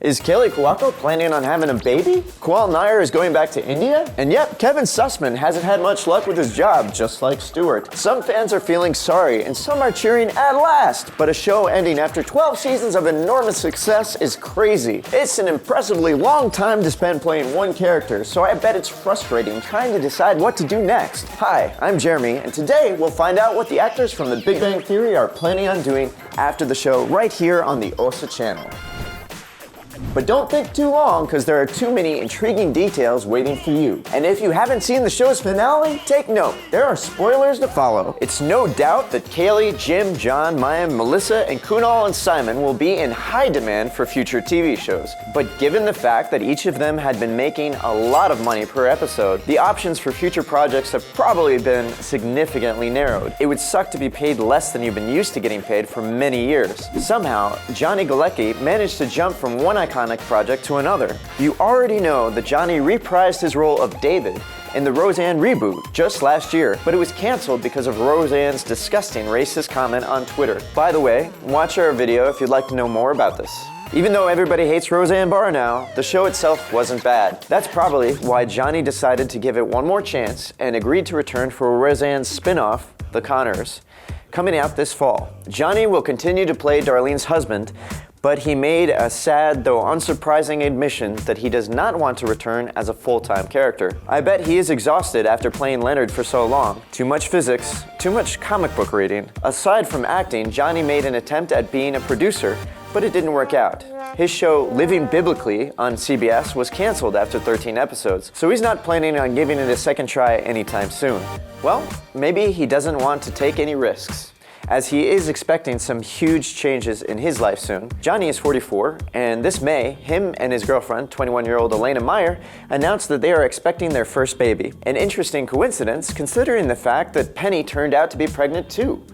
Is Kaley Cuoco planning on having a baby? Kunal Nayyar is going back to India? And yep, Kevin Sussman hasn't had much luck with his job, just like Stewart. Some fans are feeling sorry, and some are cheering at last. But a show ending after 12 seasons of enormous success is crazy. It's an impressively long time to spend playing one character, so I bet it's frustrating trying to decide what to do next. Hi, I'm Jeremy, and today we'll find out what the actors from The Big Bang Theory are planning on doing after the show right here on the OSSA channel. But don't think too long, because there are too many intriguing details waiting for you. And if you haven't seen the show's finale, take note. There are spoilers to follow. It's no doubt that Kaley, Jim, John, Mayim, Melissa, and Kunal and Simon will be in high demand for future TV shows. But given the fact that each of them had been making a lot of money per episode, the options for future projects have probably been significantly narrowed. It would suck to be paid less than you've been used to getting paid for many years. Somehow, Johnny Galecki managed to jump from one iconic project to another. You already know that Johnny reprised his role of David in the Roseanne reboot just last year, but it was canceled because of Roseanne's disgusting racist comment on Twitter. By the way, watch our video if you'd like to know more about this. Even though everybody hates Roseanne Barr now, the show itself wasn't bad. That's probably why Johnny decided to give it one more chance and agreed to return for Roseanne's spin-off, The Conners, coming out this fall. Johnny will continue to play Darlene's husband, but he made a sad, though unsurprising admission that he does not want to return as a full-time character. I bet he is exhausted after playing Leonard for so long. Too much physics, too much comic book reading. Aside from acting, Johnny made an attempt at being a producer, but it didn't work out. His show, Living Biblically, on CBS was canceled after 13 episodes, so he's not planning on giving it a second try anytime soon. Well, maybe he doesn't want to take any risks, as he is expecting some huge changes in his life soon. Johnny is 44, and this May, him and his girlfriend, 21-year-old Elena Meyer, announced that they are expecting their first baby. An interesting coincidence, considering the fact that Penny turned out to be pregnant too.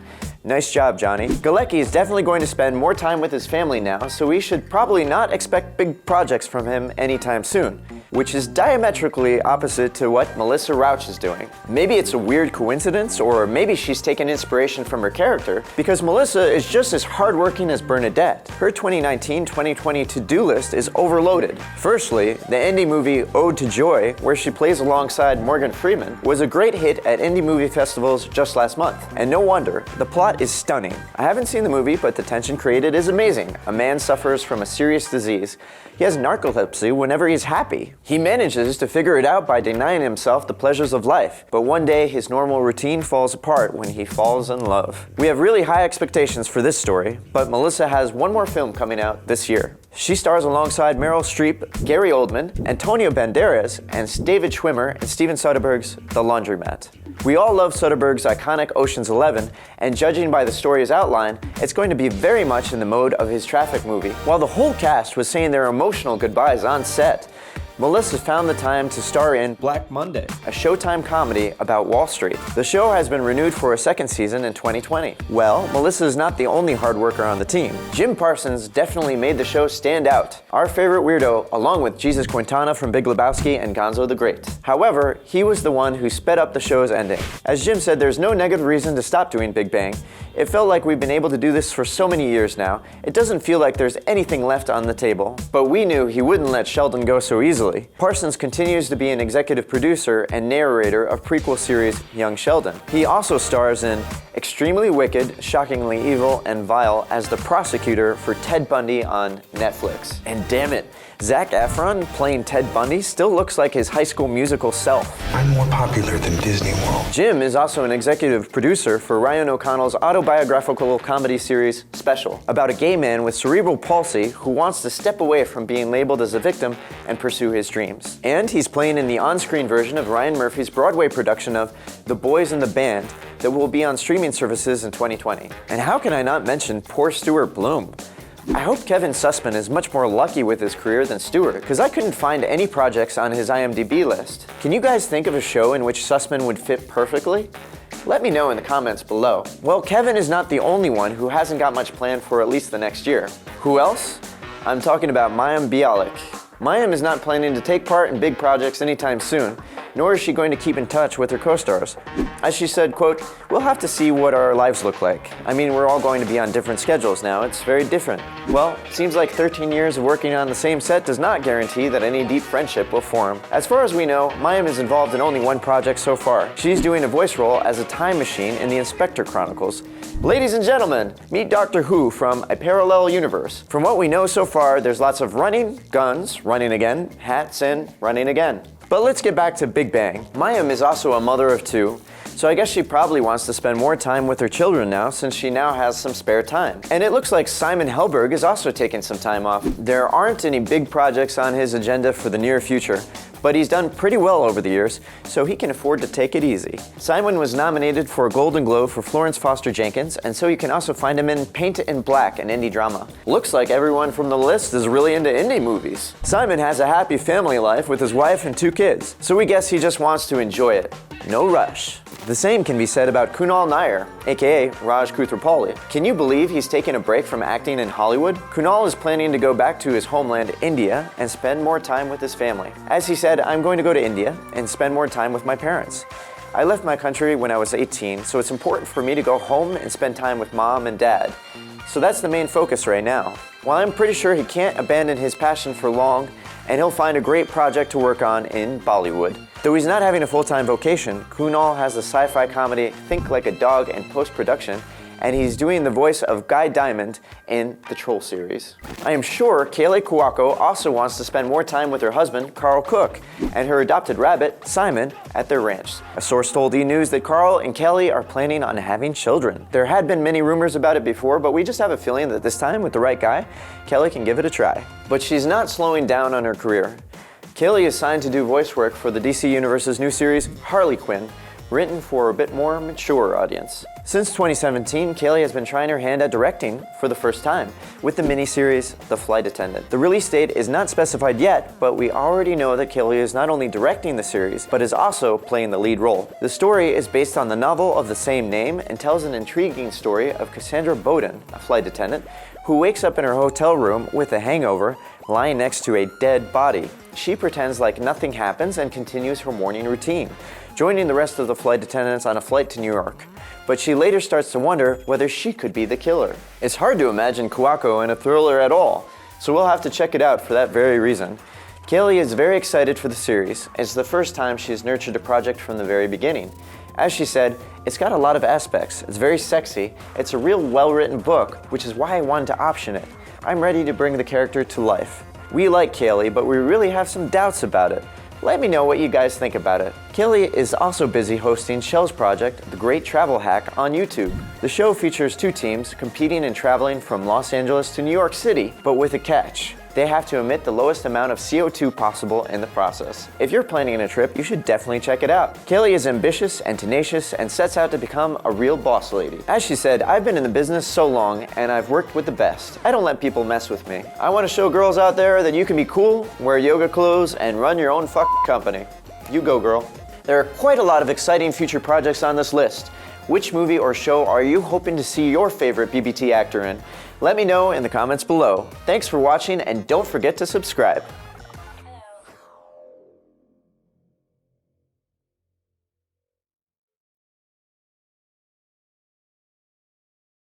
Nice job, Johnny. Galecki is definitely going to spend more time with his family now, so we should probably not expect big projects from him anytime soon, which is diametrically opposite to what Melissa Rauch is doing. Maybe it's a weird coincidence, or maybe she's taken inspiration from her character, because Melissa is just as hardworking as Bernadette. Her 2019-2020 to-do list is overloaded. Firstly, the indie movie Ode to Joy, where she plays alongside Morgan Freeman, was a great hit at indie movie festivals just last month. And no wonder, the plot is stunning. I haven't seen the movie, but the tension created is amazing. A man suffers from a serious disease. He has narcolepsy whenever he's happy. He manages to figure it out by denying himself the pleasures of life, but one day his normal routine falls apart when he falls in love. We have really high expectations for this story, but Melissa has one more film coming out this year. She stars alongside Meryl Streep, Gary Oldman, Antonio Banderas, and David Schwimmer in Steven Soderbergh's The Laundromat. We all love Soderbergh's iconic Ocean's 11, and judging by the story's outline, it's going to be very much in the mode of his Traffic movie. While the whole cast was saying their emotional goodbyes on set, Melissa found the time to star in Black Monday, a Showtime comedy about Wall Street. The show has been renewed for a second season in 2020. Well, Melissa is not the only hard worker on the team. Jim Parsons definitely made the show stand out. Our favorite weirdo, along with Jesus Quintana from Big Lebowski and Gonzo the Great. However, he was the one who sped up the show's ending. As Jim said, there's no negative reason to stop doing Big Bang. It felt like we've been able to do this for so many years now. It doesn't feel like there's anything left on the table. But we knew he wouldn't let Sheldon go so easily. Parsons continues to be an executive producer and narrator of prequel series Young Sheldon. He also stars in Extremely Wicked, Shockingly Evil, and Vile as the prosecutor for Ted Bundy on Netflix. And damn it, Zac Efron playing Ted Bundy still looks like his High School Musical self. I'm more popular than Disney World. Jim is also an executive producer for Ryan O'Connell's autobiographical comedy series Special, about a gay man with cerebral palsy who wants to step away from being labeled as a victim and pursue his dreams. And he's playing in the on-screen version of Ryan Murphy's Broadway production of The Boys in the Band that will be on streaming services in 2020. And how can I not mention poor Stuart Bloom? I hope Kevin Sussman is much more lucky with his career than Stewart, because I couldn't find any projects on his IMDb list. Can you guys think of a show in which Sussman would fit perfectly? Let me know in the comments below. Well, Kevin is not the only one who hasn't got much planned for at least the next year. Who else? I'm talking about Mayim Bialik. Mayim is not planning to take part in big projects anytime soon, nor is she going to keep in touch with her co-stars. As she said, quote, "We'll have to see what our lives look like. I mean, we're all going to be on different schedules now. It's very different." Well, seems like 13 years of working on the same set does not guarantee that any deep friendship will form. As far as we know, Mayim is involved in only one project so far. She's doing a voice role as a time machine in the Inspector Chronicles. Ladies and gentlemen, meet Doctor Who from a parallel universe. From what we know so far, there's lots of running, guns, running again, hats, and running again. But let's get back to Big Bang. Mayim is also a mother of two, so I guess she probably wants to spend more time with her children now since she now has some spare time. And it looks like Simon Helberg is also taking some time off. There aren't any big projects on his agenda for the near future, but he's done pretty well over the years, so he can afford to take it easy. Simon was nominated for a Golden Globe for Florence Foster Jenkins, and so you can also find him in Paint It in Black, an indie drama. Looks like everyone from the list is really into indie movies. Simon has a happy family life with his wife and 2 kids, so we guess he just wants to enjoy it. No rush. The same can be said about Kunal Nayyar, aka Rauch. Can you believe he's taken a break from acting in Hollywood? Kunal is planning to go back to his homeland, India, and spend more time with his family. As he said, "I'm going to go to India and spend more time with my parents. I left my country when I was 18, so it's important for me to go home and spend time with mom and dad. So that's the main focus right now." While I'm pretty sure he can't abandon his passion for long, and he'll find a great project to work on in Bollywood. Though he's not having a full-time vocation, Kunal has the sci-fi comedy Think Like a Dog in post-production, and he's doing the voice of Guy Diamond in the Troll series. I am sure Kaley Cuoco also wants to spend more time with her husband, Carl Cook, and her adopted rabbit, Simon, at their ranch. A source told E! News that Carl and Kaley are planning on having children. There had been many rumors about it before, but we just have a feeling that this time, with the right guy, Kaley can give it a try. But she's not slowing down on her career. Kaley is signed to do voice work for the DC Universe's new series, Harley Quinn, written for a bit more mature audience. Since 2017, Kaley has been trying her hand at directing for the first time with the miniseries The Flight Attendant. The release date is not specified yet, but we already know that Kaley is not only directing the series, but is also playing the lead role. The story is based on the novel of the same name and tells an intriguing story of Cassandra Bowden, a flight attendant, who wakes up in her hotel room with a hangover, lying next to a dead body. She pretends like nothing happens and continues her morning routine, joining the rest of the flight attendants on a flight to New York. But she later starts to wonder whether she could be the killer. It's hard to imagine Cuoco in a thriller at all, so we'll have to check it out for that very reason. Kaley is very excited for the series. It's the first time she's nurtured a project from the very beginning. As she said, "It's got a lot of aspects. It's very sexy. It's a real well-written book, which is why I wanted to option it. I'm ready to bring the character to life." We like Kaley, but we really have some doubts about it. Let me know what you guys think about it. Kaley is also busy hosting Shell's project, The Great Travel Hack, on YouTube. The show features 2 teams competing and traveling from Los Angeles to New York City, but with a catch. They have to emit the lowest amount of CO2 possible in the process. If you're planning a trip, you should definitely check it out. Kaley is ambitious and tenacious and sets out to become a real boss lady. As she said, "I've been in the business so long and I've worked with the best. I don't let people mess with me. I want to show girls out there that you can be cool, wear yoga clothes, and run your own company. You go, girl." There are quite a lot of exciting future projects on this list. Which movie or show are you hoping to see your favorite BBT actor in? Let me know in the comments below. Thanks for watching, and don't forget to subscribe.